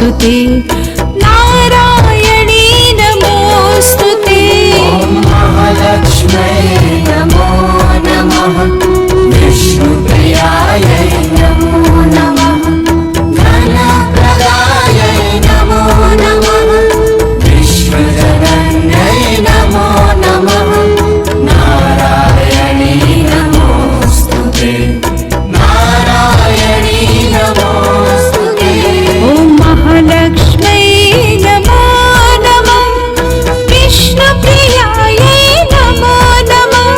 नमोस्तुते नारायणी नमोस्तुते ॐ महालक्ष्म्यै नमो नमः विष्णुप्रियायै नमो नमः धनप्रदायै नमो नमः विश्वजनन्यै नमो नमः नारायणी नमोस्तुते नारायणी नमोस्तुते ॐ महालक्ष्म्यै नमो नमः विष्णुप्रियायै नमो नमः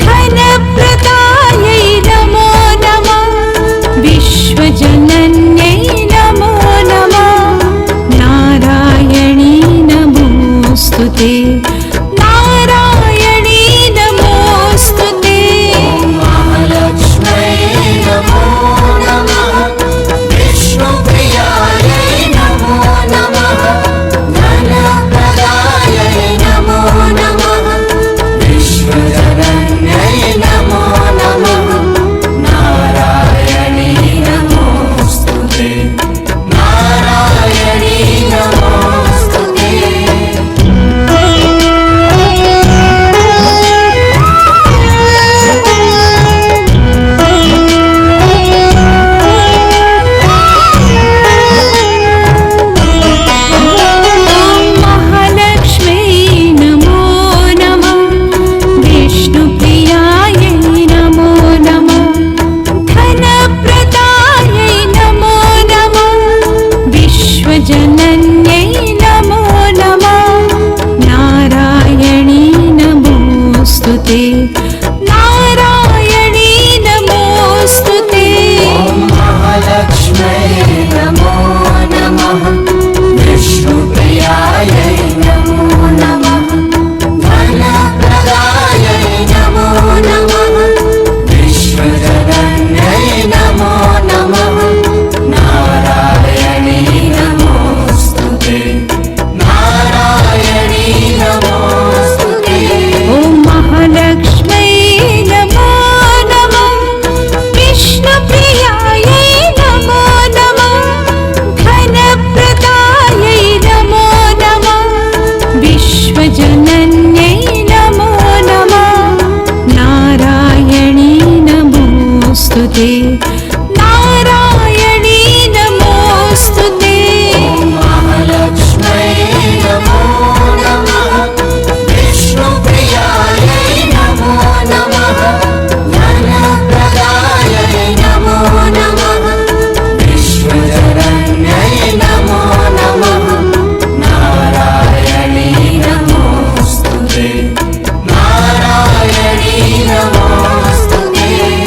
धनप्रदायै नमो नमः विश्वजनन्यै नमो नमः नारायणी नमोस्तुते नारायणी नमोस्तुते ॐ महालक्ष्म्यै नमो नमः विष्णुप्रियायै नमो नमः धनप्रदायै नमो नमः विश्वजनन्यै नमो नमः नारायणी नमोस्तुते नारायणी नमोस्तुते महालक्ष्म्यै नमो नमः विष्णुप्रियायै नमो नमः धनप्रदायै नमो नमः विश्वजनन्यै नमो नमः नारायणी नमोस्तुते नारायणी नमोस्तुते ॐ महालक्ष्म्यै नमो नमः विष्णुप्रियायै नमो नमः धनप्रदायै नमो नमः विश्वजनन्यै नमो नमः नारायणी नमोस्तुते नारायणी नमोस्तुते ॐ महालक्ष्म्यै नमो नमः विष्णुप्रियायै नमो नमः धनप्रदायै नमो नमः विश्वजनन्यै नमो नमः नारायणी नमोस्तुते नारायणी नमोस्तुते ॐ महालक्ष्म्यै नमो नमः विष्णुप्रियायै नमो नमः धनप्रदायै नमो नमः विश्वजनन्यै नमो नमः नारायणी नमोस्तुते नारायणी नमोस्तुते ॐ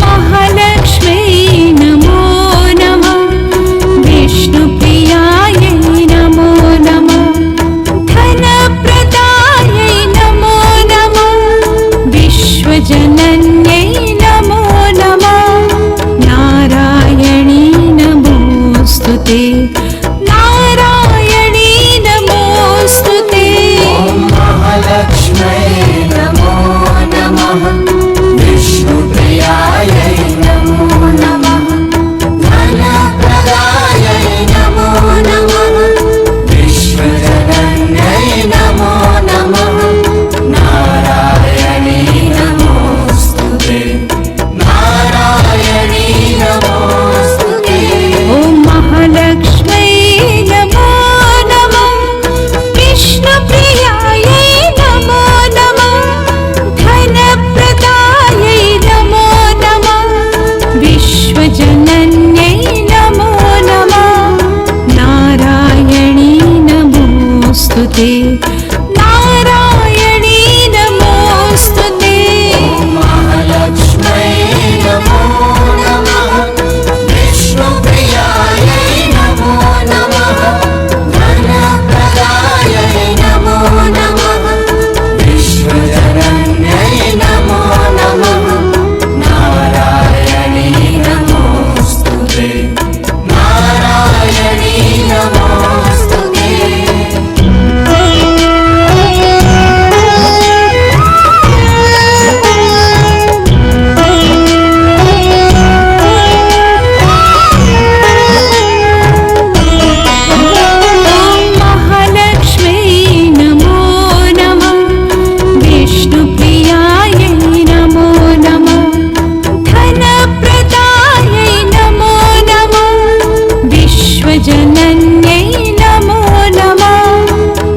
महालक्ष्म्यै नमो नमः विष्णुप्रियायै नमो नमः धनप्रदायै नमो नमः विश्वजनन्यै नमो नमः नारायणी नमोस्तुते नारायणी नमोस्तुते ॐ महालक्ष्म्यै नमो नमः विष्णुप्रियायै नमो नमः धनप्रदायै नमो नमः विश्वजनन्यै नमो नमः नारायणी नमोस्तुते नारायणी नमोस्तुते ॐ महालक्ष्म्यै नमो नमः विष्णुप्रियायै नमो नमः धनप्रदायै नमो नमः विश्वजनन्यै नमो नमः नारायणी नमोस्तुते नारायणी नमोस्तुते ॐ महालक्ष्म्यै नमो नमः विष्णुप्रियायै नमो नमः धनप्रदायै नमो नमः विश्वजनन्यै नमो नमः नारायणी नमोस्तुते नारायणी नमोस्तुते विश्वजनन्यै नमो नमः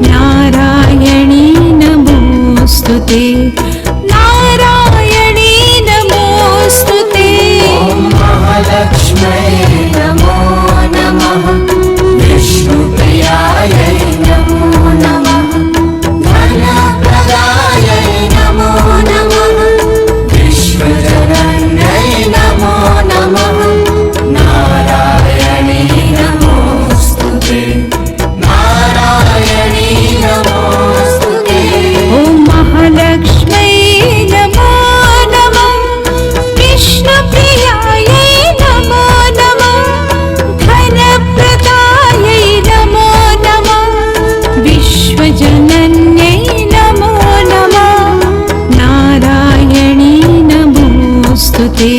नारायणी नमोऽस्तु ते नारायणी नमोऽस्तु ते ॐ महालक्ष्म्यै नमो नमः विष्णुप्रियायै नमो नमः धनप्रदायै नमो नमः विश्वजनन्यै नमो नमः नारायणी नमोऽस्तु ते नारायणी नमोऽस्तु ते ॐ महालक्ष्म्यै नमो नमः विष्णुप्रियायै नमो नमः धनप्रदायै नमो नमः विश्वजनन्यै नमो नमः नारायणी नमोऽस्तु ते